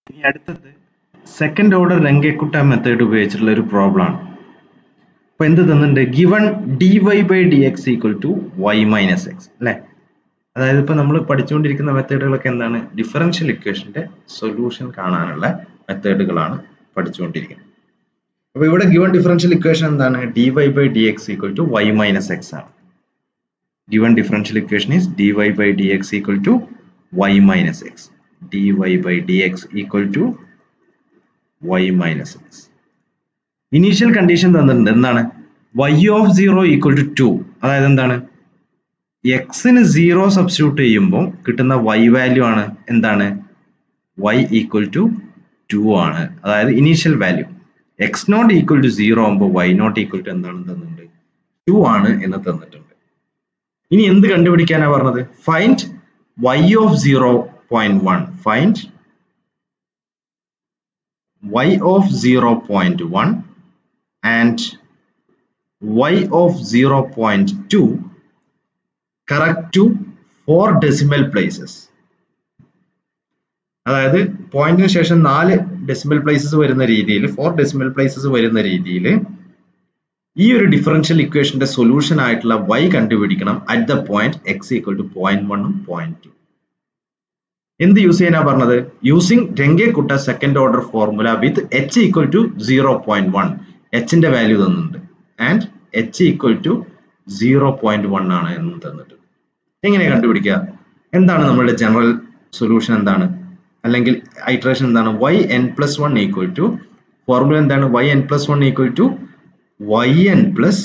ഇനി അടുത്തത് second order രംഗേക്കുട്ട method ഉപയോഗിച്ചിട്ടുള്ള ഒരു പ്രോബ്ലം ആണ്. അപ്പൊ എന്ത് തന്നിട്ടുണ്ട്? Given dy by d x equal to y minus x അല്ലെ. അതായത് ഇപ്പൊ നമ്മൾ പഠിച്ചുകൊണ്ടിരിക്കുന്ന മെത്തേഡുകളൊക്കെ എന്താണ്? ഡിഫറൻഷ്യൽ ഇക്വേഷന്റെ സൊല്യൂഷൻ കാണാനുള്ള മെത്തേഡുകളാണ് പഠിച്ചുകൊണ്ടിരിക്കുന്നത്. അപ്പൊ ഇവിടെ ഗിവൺ ഡിഫറൻഷ്യൽ ഇക്വേഷൻ എന്താണ്? dy by d x equal to y minus x ആണ്. Given differential equation is dy by dx equal to y minus x. dy by dx equal to y minus x. Initial condition തന്നിട്ടുണ്ട്. എന്താണ്? y of 0 equal to 2. അതായത് എന്താണ്? x ന് 0 substitute ചെയ്യുമ്പോൾ കിട്ടുന്ന y value ആണ് എന്താണ്? y equal to 2 ആണ്. അതായത് initial value. x not equal to 0 ആകുമ്പോൾ y not equal to എന്താണ് തന്നിട്ടുണ്ട്? 2 ആണ് എന്ന് തന്നിട്ടുണ്ട്. ഇനി എന്ത് കണ്ടുപിടിക്കാനാ പറഞ്ഞത്? Find y of 0.1. Find y of 0.1 and y of 0.2 correct to 4 decimal places. അതായത് പോയിന്റിന് ശേഷം 4 ഡെസിമൽ പ്ലേസസ് വരുന്ന രീതിയിൽ 4 ഡെസിമൽ പ്ലേസസ് വരുന്ന രീതിയിൽ ഈ ഒരു ഡിഫറൻഷ്യൽ ഇക്വേഷന്റെ സൊല്യൂഷൻ ആയിട്ടുള്ള y കണ്ടുപിടിക്കണം at the point x equal to 0.1 0.2. എന്ത് യൂസ് ചെയ്യാനാ പറഞ്ഞത്? Using Runge Kutta second order formula with h equal to 0.1. എച്ചിന്റെ വാല്യൂ തന്നിട്ടുണ്ട് ആൻഡ് h ഈക്വൽ ടു 0.1 ആണ് എന്ന് തന്നിട്ടുണ്ട്. എങ്ങനെ കണ്ടുപിടിക്കുക? എന്താണ് നമ്മളുടെ ജനറൽ സൊല്യൂഷൻ? എന്താണ്? അല്ലെങ്കിൽ ഐറ്ററേഷൻ എന്താണ്? yn plus 1 equal to formula എന്താണ്? yn plus 1 equal to yn plus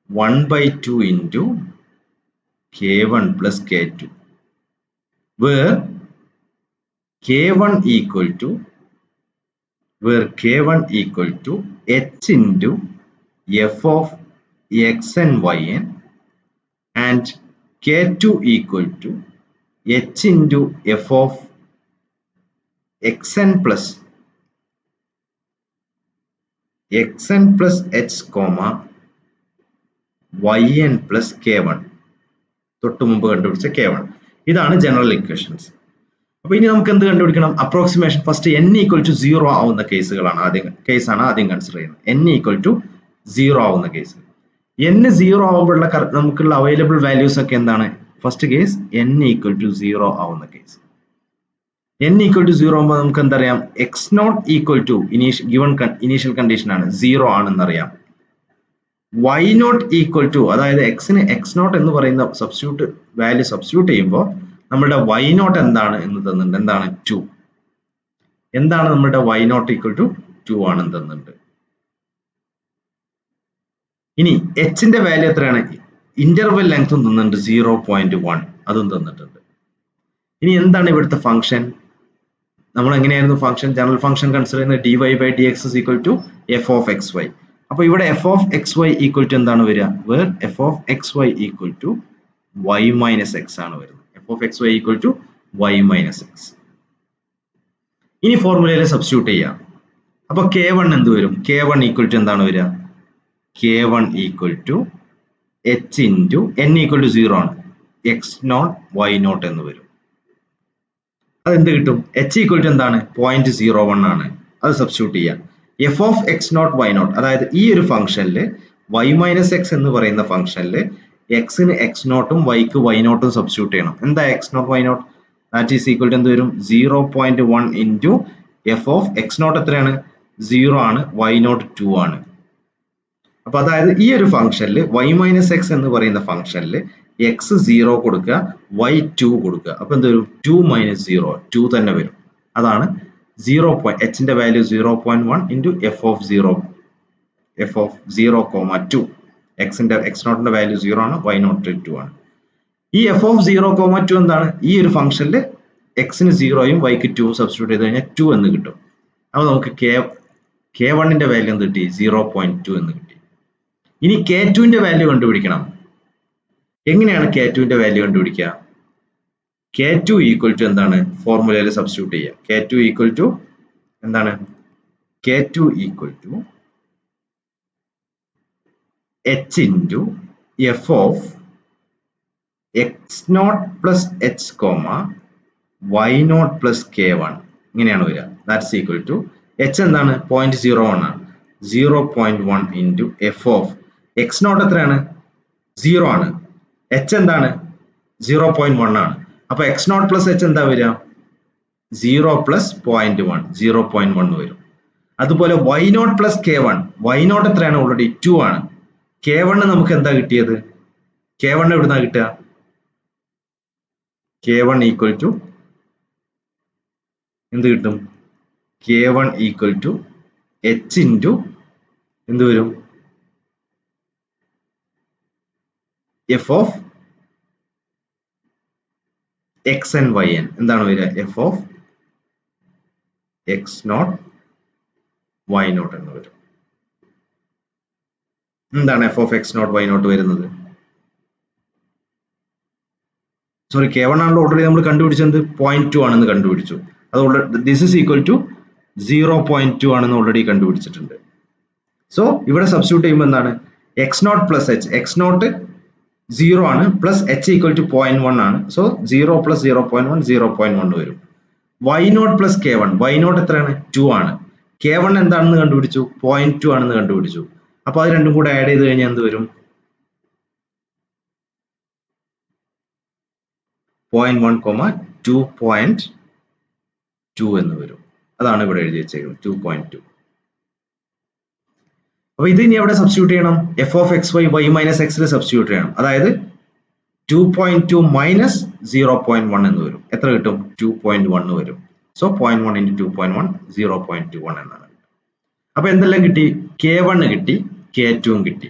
1 by 2 into k1 plus k2 where k1 equal to h into f of x and yn and k2 equal to h into f of xn plus h comma yn plus k1 തൊട്ട് മുമ്പ് കണ്ടുപിടിച്ച k1. ഇതാണ് general equations. അപ്പൊ ഇനി നമുക്ക് എന്ത് കണ്ടുപിടിക്കണം? Approximation. First n equal to 0 ആവുന്ന കേസാണ് ആദ്യം കൺസിഡർ ചെയ്യുന്നത്. n ഈക്വൽ ടു 0 ആവുന്ന കേസ്. n 0 ആവുമ്പോഴുള്ള നമുക്കുള്ള അവൈലബിൾ വാല്യൂസ് ഒക്കെ എന്താണ്? First case n equal to 0 ആവുന്ന കേസ്. n ഈക്വൽ ടു 0 ആകുമ്പോൾ നമുക്ക് എന്തറിയാം? x naught equal to given initial condition ആണ് 0 ആണെന്നറിയാം. y നോട്ട് ഈക്വൽ ടു അതായത് എക്സിന് x നോട്ട് എന്ന് പറയുന്ന വാല്യൂ സബ്സ്റ്റിറ്റ്യൂട്ട് ചെയ്യുമ്പോൾ നമ്മുടെ y നോട്ട് എന്താണ് എന്ന് തന്നിട്ടുണ്ട്. എന്താണ്? 2. എന്താണ് നമ്മുടെ y നോട്ട് ഈക്വൽ ടു 2 ആണെന്ന് തന്നിട്ടുണ്ട്. ഇനി എച്ചിന്റെ വാല്യൂ എത്രയാണ്? ഇന്റർവെൽ ലെങ്ത്തും തന്നിട്ടുണ്ട് 0.1 അതും തന്നിട്ടുണ്ട്. ഇനി എന്താണ് ഇവിടുത്തെ ഫംഗ്ഷൻ? നമ്മൾ എങ്ങനെയായിരുന്നു ഫംഗ്ഷൻ? ജനറൽ ഫംഗ്ഷൻ കൺസിഡർ ചെയ്യുന്നത് dy by dx is equal to f of xy. അപ്പൊ ഇവിടെ f of xy equal to എന്താണ് വരിക? Where f of xy equal to y minus x ആണ് വരുന്നത്. f of xy equal to y minus x. ഇനി ഫോർമുലയിൽ substitute ചെയ്യാം. അപ്പൊ k1 എന്ത് വരും? k1 ഈക്വൽ ടു എന്താണ് വരിക? k1 equal to h into n equal to 0 ആണ്. x നോട്ട് y നോട്ട് എന്ന് വരും. അതെന്ത് കിട്ടും? h ഈക്വൽ ടു എന്താണ്? 0.01 ആണ്. അത് സബ്സ്റ്റിറ്റ്യൂട്ട് ചെയ്യാം. f of x naught y naught അതായത് ഈ ഒരു ഫംഗ്ഷനിൽ y മൈനസ് എക്സ് എന്ന് പറയുന്ന ഫംഗ്ഷനിൽ എക്സിന് എക്സ് നോട്ടും വൈക്ക് വൈ നോട്ടും സബ്സ്റ്റിറ്റ്യൂട്ട് ചെയ്യണം. എന്താ x naught y naught? That is equal to എന്ത് വരും? 0.1 into f of x naught എത്രയാണ്? 0 ആണ്. വൈ നോട്ട് 2 ആണ്. അപ്പൊ അതായത് ഈ ഒരു ഫംഗ്ഷനിൽ y മൈനസ് എക്സ് എന്ന് പറയുന്ന ഫംഗ്ഷനിൽ എക്സ് 0 കൊടുക്കുക, y 2 കൊടുക്കുക. അപ്പൊ എന്ത് വരും? 2 മൈനസ് 0 2 തന്നെ വരും. അതാണ് എച്ചിന്റെ value 0.1 into f of 0,2. X നോട്ടിന്റെ വാല്യൂ 0 ആണ്, വൈ നോട്ട് 2 ആണ്. ഈ എഫ് ഓഫ് 0,2 എന്താണ്? ഈ ഒരു ഫംഗ്ഷനിൽ എക്സിന് 0യും വൈക്ക് 2 സബ്സ്റ്റിറ്റ്യൂട്ട് ചെയ്ത് കഴിഞ്ഞാൽ 2 എന്ന് കിട്ടും. അപ്പൊ നമുക്ക് k1ന്റെ വാല്യൂ എന്ത് കിട്ടി? 0.2 എന്ന് കിട്ടി. ഇനി k2ന്റെ വാല്യൂ കണ്ടുപിടിക്കണം. എങ്ങനെയാണ് k2ന്റെ വാല്യൂ കണ്ടുപിടിക്കുക? k2 ഈക്വൽ ടു എന്താണ്? ഫോർമുലയിൽ സബ്സ്റ്റിറ്റ്യൂട്ട് ചെയ്യുക. k2 ഈക്വൽ ടു എന്താണ്? k2 equal to h into f of x naught plus h comma y0 plus k1 ഇങ്ങനെയാണ് വരിക. ദാറ്റ്സ് ഈക്വൽ ടു h എന്താണ് 0.01 ആണ്. 0.1 ഇൻറ്റു എഫ് ഓഫ് x0 എത്രയാണ് 0 ആണ്. h എന്താണ് 0.1 ആണ്. അപ്പൊ x0 പ്ലസ് h എന്താ വരിക 0 പ്ലസ് 0.1 0.1 വരും. അതുപോലെ y0 പ്ലസ് k1 y0 എത്രയാണ് ഓൾറെഡി 2 ആണ്. k1 നമുക്ക് എന്താ കിട്ടിയത് k1 എവിടുന്നാ കിട്ടുക k1 ഈക്വൽ ടു എന്ത് കിട്ടും k1 equal to h into എന്ത് വരും f of x n y n എന്താണ് വരിക എഫ് ഓഫ് x0 y0 എന്ന് വരും. എന്താണ് എഫ് ഓഫ് x0 y0 വരുന്നത് സോറി k1 ആണല്ലോ ഓൾറെഡി നമ്മൾ കണ്ടുപിടിച്ചത് 0.2 ആണെന്ന് കണ്ടുപിടിച്ചു. അത് already this is equal to 0.2 ആണെന്ന് ഓൾറെഡി കണ്ടുപിടിച്ചിട്ടുണ്ട്. സോ ഇവിടെ സബ്സ്റ്റിറ്റ്യൂട്ട് ചെയ്യുമ്പോൾ എന്താണ് x0 പ്ലസ് h x0 0 ആണ് പ്ലസ് h ഈക്വൽ ടു 0.1 ആണ്. സോ 0 പ്ലസ് 0.1 0.1 വരും. y0 പ്ലസ് k1 y0 എത്രയാണ് 2 ആണ്. k1 എന്താണെന്ന് കണ്ടുപിടിച്ചു 0.2 ആണെന്ന് കണ്ടുപിടിച്ചു. അപ്പൊ അത് രണ്ടും കൂടെ ആഡ് ചെയ്ത് കഴിഞ്ഞാൽ എന്ത് വരും 0.1, 2.2 എന്ന് വരും. അതാണ് ഇവിടെ എഴുതി വെച്ചേക്കുന്നത് 2.2. അപ്പൊ ഇത് ഇനി എവിടെ സബ്സ്റ്റിറ്റ്യൂട്ട് ചെയ്യണം f of x y y minus എക്സിൽ സബ്സ്റ്റിറ്റ്യൂട്ട് ചെയ്യണം. അതായത് 2.2 മൈനസ് 0.1 എന്ന് വരും. എത്ര കിട്ടും 2.1 വരും. സോ 0.1 ഇൻറ്റു 2.1 0.21 എന്നാണ്. അപ്പൊ എന്തെല്ലാം കിട്ടി k1 കിട്ടി k2 കിട്ടി.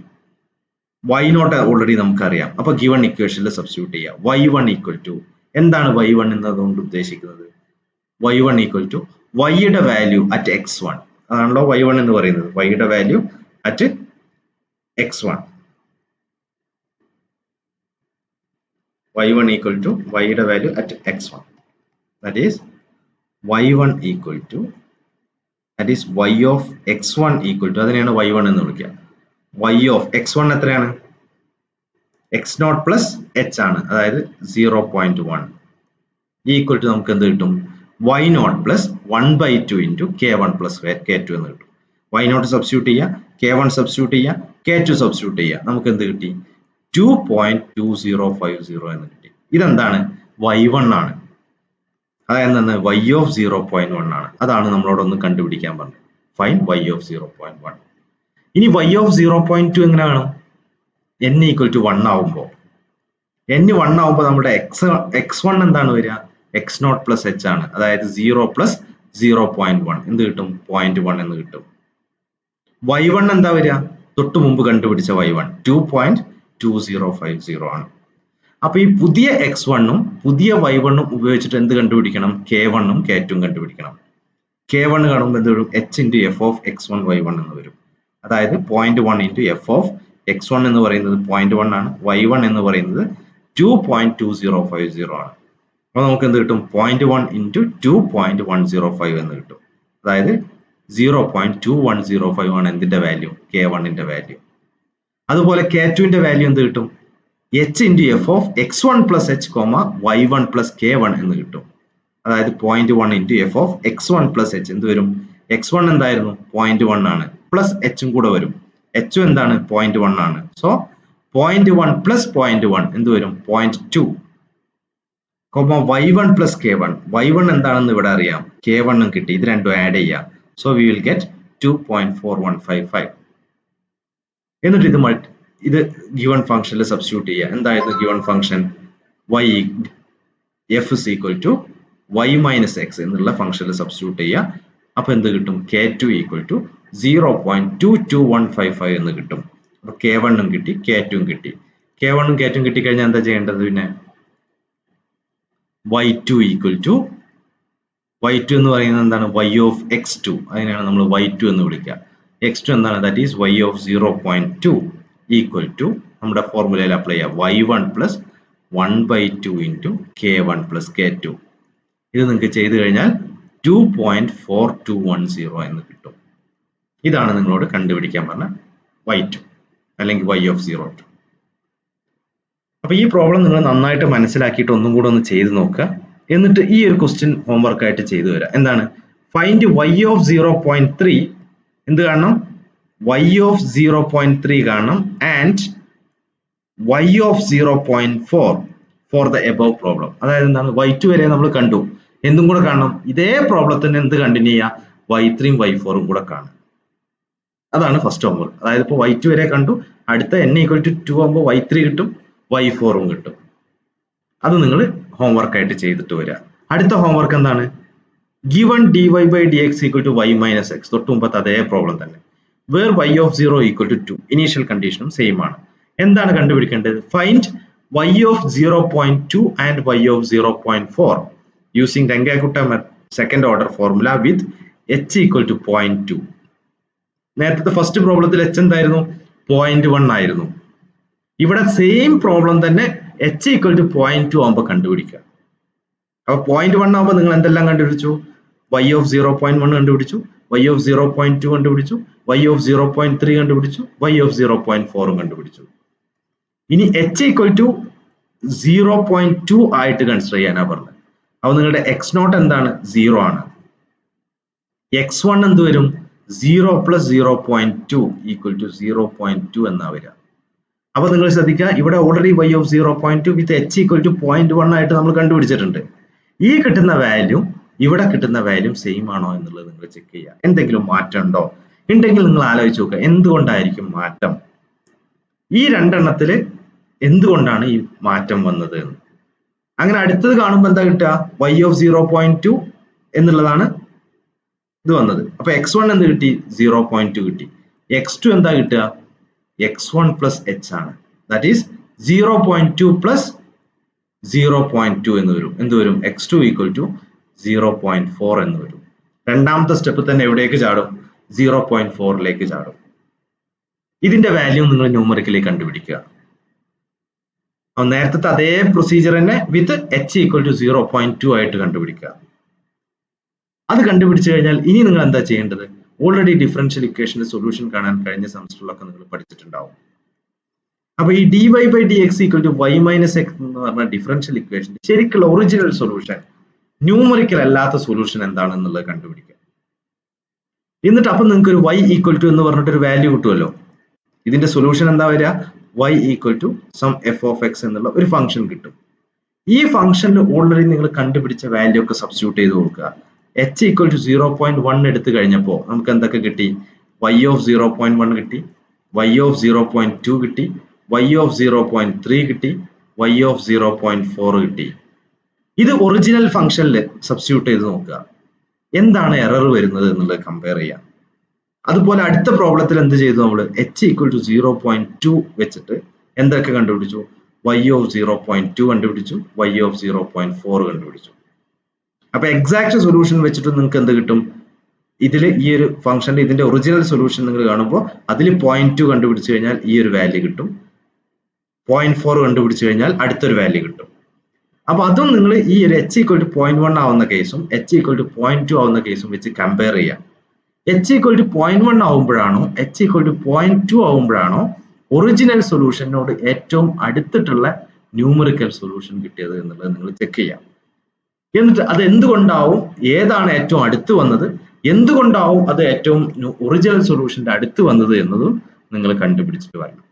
y0 ഓൾറെഡി നമുക്കറിയാം. അപ്പൊ ഗിവൺ ഇക്വേഷനിൽ സബ്സ്റ്റിറ്റ്യൂട്ട് ചെയ്യാം. y1 ഈക്വൽ ടു എന്താണ് y1 എന്നതുകൊണ്ട് ഉദ്ദേശിക്കുന്നത് y1 ഈക്വൽ ടു y-യുടെ വാല്യൂ അറ്റ് x1 അതാണല്ലോ y1 എന്ന് പറയുന്നത്. y-യുടെ value at x1 y1 equal to y-യുടെ value at x1 that is y1 equal to that is y of x1 equal to അതിനെയാണ് y1 എന്ന് വിളിക്കുക. y of x1 എത്രയാണ് x0 പ്ലസ് h ആണ്. അതായത് 0.1 ഈക്വൽ ടു നമുക്ക് എന്ത് കിട്ടും y0 plus 1/2 into k1 plus k2 എന്ന് കിട്ടും. y0 സബ്സ്റ്റിറ്റ്യൂട്ട് ചെയ്യുക k1 സബ്സ്റ്റിറ്റ്യൂട്ട് ചെയ്യുക k2 സബ്സ്റ്റിറ്റ്യൂട്ട് ചെയ്യുക നമുക്ക് എന്ത് കിട്ടി 2.2050 എന്ന് കിട്ടി. ഇതെന്താണ് y1 ആണ്. അതായത് y of 0.1 ആണ്. അതാണ് നമ്മളോട് ഒന്ന് കണ്ടുപിടിക്കാൻ പറഞ്ഞത്. Fine y of 0.1. ഇനി y of 0.2 എങ്ങനെ വേണം n ഈക്വൽ ടു 1 ആവുമ്പോൾ n 1 ആവുമ്പോൾ നമ്മുടെ x1 എന്താണ് വരിക x0 പ്ലസ് h ആണ്. അതായത് 0 പ്ലസ് 0.1 എന്ത് കിട്ടും 0.1 എന്ന് കിട്ടും. y1 എന്താ വരിക തൊട്ട് മുമ്പ് കണ്ടുപിടിച്ച y1 2.2050 ആണ്. അപ്പൊ ഈ പുതിയ x1ഉം പുതിയ y1ഉം ഉപയോഗിച്ചിട്ട് എന്ത് കണ്ടുപിടിക്കണം k1ഉം k2ഉം കണ്ടുപിടിക്കണം. k1 കാണുമ്പോൾ എന്ത് വരും h into f of x1 y1 എന്ന് വരും. അതായത് 0.1 ഇൻറ്റു എഫ് ഓഫ് x1 എന്ന് പറയുന്നത് 0.1 ആണ്. y1 എന്ന് പറയുന്നത് 2.2050 ആണ്. അപ്പൊ നമുക്ക് എന്ത് കിട്ടും 0.1 ഇൻറ്റു 2.105 എന്ന് കിട്ടും. അതായത് 0.2105 ആണ് എന്തിന്റെ വാല്യൂ k1ന്റെ വാല്യൂ. അതുപോലെ k2ന്റെ വാല്യൂ എന്ത് കിട്ടും h into f of x1 plus h y1 plus k1 എന്ന് കിട്ടും. അതായത് 0.1 into f of x1 plus h എന്ത് വരും x1 എന്തായിരുന്നു 0.1 ആണ് പ്ലസ് h കൂടെ വരും. h എന്താണ് 0.1 ആണ്. സോ 0.1 പ്ലസ് 0.1 എന്ത് വരും 0.2 y1 പ്ലസ് k1 y1 എന്താണെന്ന് ഇവിടെ അറിയാം k1 ഉം കിട്ടി. ഇത് രണ്ടും ആഡ് ചെയ്യാം. So we will get 2.4155. എന്നിട്ട് ഇത് ഗിവൺ ഫംഗ്ഷനിൽ സബ്സ്റ്റിറ്റ്യൂട്ട് ചെയ്യുക. എന്തായിരുന്നു given function y f is equal to y minus x എന്നുള്ള ഫംഗ്ഷനിൽ സബ്സ്റ്റിറ്റ്യൂട്ട് ചെയ്യുക. അപ്പൊ എന്ത് കിട്ടും k2 equal to 0.22155 എന്ന് കിട്ടും. അപ്പൊ k1 ഉം കിട്ടി k2 ഉം കിട്ടി. k1 ഉം k2 ഉം കിട്ടിക്കഴിഞ്ഞാൽ എന്താ ചെയ്യേണ്ടത് പിന്നെ y2 equal to y2 എന്ന് പറയുന്നത് എന്താണ് y of x2 അതിനെയാണ് നമ്മൾ y2 എന്ന് വിളിക്കുക. x2 എന്താണ് that is y of 0.2 equal to നമ്മുടെ ഫോർമുലയിൽ അപ്ലൈ ചെയ്യുക y1 plus 1/2 into k1 plus k2. ഇത് നിങ്ങൾക്ക് ചെയ്തു കഴിഞ്ഞാൽ 2.4210 എന്ന് കിട്ടും. ഇതാണ് നിങ്ങളോട് കണ്ടുപിടിക്കാൻ പറഞ്ഞ y2 അല്ലെങ്കിൽ y of 0.2. അപ്പൊ ഈ പ്രോബ്ലം നിങ്ങൾ നന്നായിട്ട് മനസ്സിലാക്കിയിട്ട് ഒന്നും കൂടെ ഒന്ന് ചെയ്ത് നോക്കുക. എന്നിട്ട് ഈ ഒരു ക്വസ്റ്റ്യൻ ഹോംവർക്ക് ആയിട്ട് ചെയ്തു വരാം. എന്താണ്? ഫൈൻഡ് y ഓഫ് 0.3 എന്ത് കാണണം? y ഓഫ് 0.3 കാണണം and y of 0.4 for the above problem. അതായത് എന്താണ്? y2 വരെ നമ്മൾ കണ്ടു. എന്തും കൂടെ കാണണം? ഇതേ പ്രോബ്ലത്തിന് എന്ത് കണ്ടിന്യൂ ചെയ്യുക? y3ഉം y4ഉം കൂടെ കാണും. അതാണ് ഫസ്റ്റ് ഹോംവർക്ക്. അതായത് ഇപ്പോൾ y2 വരെ കണ്ടു, അടുത്ത n = 2 ആകുമ്പോൾ y3 കിട്ടും, y4ഉം കിട്ടും. അത് നിങ്ങൾ ഹോംവർക്ക് ആയിട്ട് ചെയ്തിട്ട് വരിക. അടുത്ത ഹോംവർക്ക് എന്താണ്? Given dy/dx = y - x. തൊട്ട് മുമ്പത്തെ അതേ പ്രോബ്ലം തന്നെ. Where y of 0 = 2. ഇനീഷ്യൽ കണ്ടീഷനും സെയിം ആണ്. എന്താണ് കണ്ടുപിടിക്കേണ്ടത്? Find y of 0.2 and y of 0.4 using Runge Kutta second order formula with h = 0.2. നേരത്തെ ഫസ്റ്റ് പ്രോബ്ലത്തിൽ h എന്തായിരുന്നു? 0.1 ആയിരുന്നു. ഇവിടെ സെയിം പ്രോബ്ലം തന്നെ h = 0.2 ആകുമ്പോൾ കണ്ടുപിടിക്കുക. അപ്പൊ 0.1 ആകുമ്പോൾ നിങ്ങൾ എന്തെല്ലാം കണ്ടുപിടിച്ചു? y ഓഫ് 0.1 കണ്ടുപിടിച്ചു, y ഓഫ് 0.2 കണ്ടുപിടിച്ചു, y ഓഫ് 0.3 കണ്ടുപിടിച്ചു, y ഓഫ് 0.4 കണ്ടുപിടിച്ചു. ഇനി h = 0.2 ആയിട്ട് കൺസിഡർ ചെയ്യാനാ പറഞ്ഞത്. അപ്പൊ നിങ്ങളുടെ x0 എന്താണ്? 0 ആണ്. x1 എന്ത് വരും? 0 + 0.2 = 0.2 എന്നാ വരിക. അപ്പൊ നിങ്ങൾ ശ്രദ്ധിക്കുക, ഇവിടെ already y of 0.2 with h = 0.1 ആയിട്ട് നമ്മൾ കണ്ടുപിടിച്ചിട്ടുണ്ട്. ഈ കിട്ടുന്ന വാല്യൂ ഇവിടെ കിട്ടുന്ന വാല്യൂ സെയിം ആണോ എന്നുള്ളത് നിങ്ങൾ ചെക്ക് ചെയ്യുക. എന്തെങ്കിലും മാറ്റം ഉണ്ടോ? ഉണ്ടെങ്കിൽ നിങ്ങൾ ആലോചിച്ച് നോക്കുക, എന്തുകൊണ്ടായിരിക്കും മാറ്റം? ഈ രണ്ടെണ്ണത്തില് എന്തുകൊണ്ടാണ് ഈ മാറ്റം വന്നത് എന്ന്. അങ്ങനെ അടുത്തത് കാണുമ്പോൾ എന്താ കിട്ടുക? y ഓഫ് 0.2 എന്നുള്ളതാണ് ഇത് വന്നത്. അപ്പൊ x1 എന്ത് കിട്ടി? 0.2 കിട്ടി. x2 എന്താ കിട്ടുക? x1 + h ആണ്. ദാറ്റ് ഈസ് 0.2 + 0.2 എന്ന് വരും. എന്ത് വരും? x2 = 0.4 എന്ന് വരും. രണ്ടാമത്തെ സ്റ്റെപ്പ് തന്നെ എവിടേക്ക് ചാടും? 0.4ലേക്ക് ചാടും. ഇതിന്റെ വാല്യൂ നിങ്ങൾ ന്യൂമറിക്കലി കണ്ടുപിടിക്കുക. നേരത്തെ അതേ പ്രൊസീജിയർ തന്നെ വിത്ത് h = 0.2 ആയിട്ട് കണ്ടുപിടിക്കുക. അത് കണ്ടുപിടിച്ചു കഴിഞ്ഞാൽ ഇനി നിങ്ങൾ എന്താ ചെയ്യേണ്ടത്? ഓൾറെഡി ഡിഫറൻഷ്യൽ ഇക്വേഷന്റെ സൊല്യൂഷൻ കാണാൻ കഴിഞ്ഞ സെമസ്റ്ററിലൊക്കെ നിങ്ങൾ പഠിച്ചിട്ടുണ്ടാവും. അപ്പൊ ഈ dy/dx = y - x എന്ന് പറഞ്ഞ ഡിഫറൻഷ്യൽ ഇക്വേഷൻ ശരിക്കുള്ള ഒറിജിനൽ സൊല്യൂഷൻ, ന്യൂമറിക്കൽ അല്ലാത്ത സൊല്യൂഷൻ എന്താണെന്നുള്ളത് കണ്ടുപിടിക്കുക. എന്നിട്ട് അപ്പൊ നിങ്ങൾക്ക് ഒരു y = എന്ന് പറഞ്ഞിട്ടൊരു വാല്യൂ കിട്ടുമല്ലോ. ഇതിന്റെ സൊല്യൂഷൻ എന്താ വരിക? y = some f of x എന്നുള്ള ഒരു ഫംഗ്ഷൻ കിട്ടും. ഈ ഫംഗ്ഷനിൽ ഓൾറെഡി നിങ്ങൾ കണ്ടുപിടിച്ച വാല്യൂ ഒക്കെ സബ്സ്റ്റിറ്റ്യൂട്ട് ചെയ്ത് കൊടുക്കുക. h = 0.1 എടുത്തു കഴിഞ്ഞപ്പോൾ നമുക്ക് എന്തൊക്കെ കിട്ടി? y ഓഫ് 0.1 കിട്ടി, y ഓഫ് 0.2 കിട്ടി, y ഓഫ് 0.3 കിട്ടി, y ഓഫ് 0.4 കിട്ടി. ഇത് ഒറിജിനൽ ഫംഗ്ഷനിൽ സബ്സ്റ്റിറ്റ്യൂട്ട് ചെയ്ത് നോക്കുക, എന്താണ് എറർ വരുന്നത് എന്നുള്ളത് കമ്പയർ ചെയ്യാം. അതുപോലെ അടുത്ത പ്രോബ്ലത്തിൽ എന്ത് ചെയ്തു? നമ്മൾ h = 0.2 വെച്ചിട്ട് എന്തൊക്കെ കണ്ടുപിടിച്ചു? y ഓഫ് 0.2 കണ്ടുപിടിച്ചു, y ഓഫ് 0.4 കണ്ടുപിടിച്ചു. അപ്പൊ എക്സാക്ട് സൊല്യൂഷൻ വെച്ചിട്ട് നിങ്ങൾക്ക് എന്ത് കിട്ടും? ഇതിൽ ഈ ഒരു ഫംഗ്ഷന്റെ ഇതിന്റെ ഒറിജിനൽ സൊല്യൂഷൻ നിങ്ങൾ കാണുമ്പോൾ അതിൽ 0.2 കണ്ടുപിടിച്ചു കഴിഞ്ഞാൽ ഈ ഒരു വാല്യൂ കിട്ടും, 0.4 കണ്ടുപിടിച്ചു കഴിഞ്ഞാൽ അടുത്തൊരു വാല്യൂ കിട്ടും. അപ്പൊ അതും നിങ്ങൾ ഈ ഒരു h = 0.1 ആവുന്ന കേസും h = 0.2 ആവുന്ന കേസും വെച്ച് കമ്പയർ ചെയ്യാം. h = 0.1 ആവുമ്പോഴാണോ h = 0.2 ആവുമ്പോഴാണോ ഒറിജിനൽ സൊല്യൂഷനോട് ഏറ്റവും അടുത്തിട്ടുള്ള ന്യൂമറിക്കൽ സൊല്യൂഷൻ കിട്ടിയത് എന്നുള്ളത് നിങ്ങൾ ചെക്ക് ചെയ്യാം. എന്നിട്ട് അത് എന്തുകൊണ്ടാവും, ഏതാണ് ഏറ്റവും അടുത്ത് വന്നത്, എന്തുകൊണ്ടാവും അത് ഏറ്റവും ഒറിജിനൽ സൊല്യൂഷന്റെ അടുത്ത് വന്നത് എന്നതും നിങ്ങൾ കണ്ടുപിടിച്ചിട്ട് വരണം.